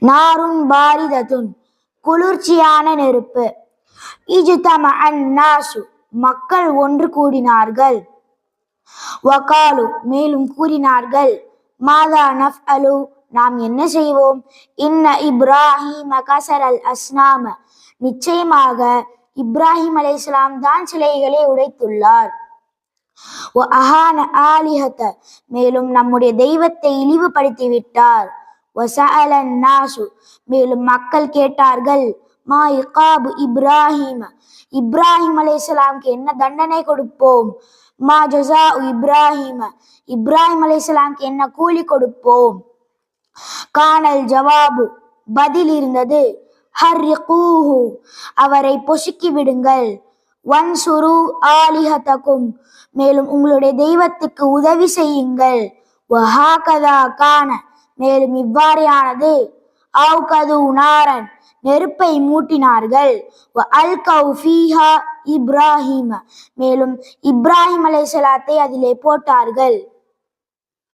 நாருன் பாரிதத்துன் குளிர்ச்சியான நெருப்பு. இஜ்தம அன்னாசு மக்கள் ஒன்று கூடினார்கள். வகாலு மேலும் கூறினார்கள், மாதா நஃப்அலு நாம் என்ன செய்வோம்? இன்ன இப்ராஹிம கஸரல் அஸ்னாம நிச்சயமாக இப்ராஹிம் அலைஹிஸ்ஸலாம் தான் சிலைகளை உடைத்துள்ளார். வ அஹான ஆலிஹத மேலும் நம்முடைய தெய்வத்தை இழிவுபடுத்தி விட்டார். வ சஅலன் நாசு மேலும் மக்கள் கேட்டார்கள், மா இகாபு இப்ராஹிம இப்ராஹிம் அலைஹிஸ்ஸலாம்க்கு என்ன தண்டனை கொடுப்போம்? மா ஜஸாஉ இப்ராஹிம இப்ராஹிம் அலைஹிஸ்ஸலாம்க்கு என்ன கூலி கொடுப்போம்? கானல் ஜவாபு பதில் இருந்தது, ஹர்ரிகூஹு அவரை பொசுக்கி விடுங்கள். வன்சுரு ஆலிஹதகும் மேலும் உங்களுடைய தெய்வத்துக்கு உதவி செய்யுங்கள். வஹாகதா கான மேலும் இவ்வாறானது. அவ்கது நாரன் நெருப்பை மூட்டினார்கள். வ அல்கௌ ஃபீஹா இப்ராஹிம மேலும் இப்ராஹிம் அலைஹிஸ்ஸலாத்தை அதிலே போட்டார்கள்.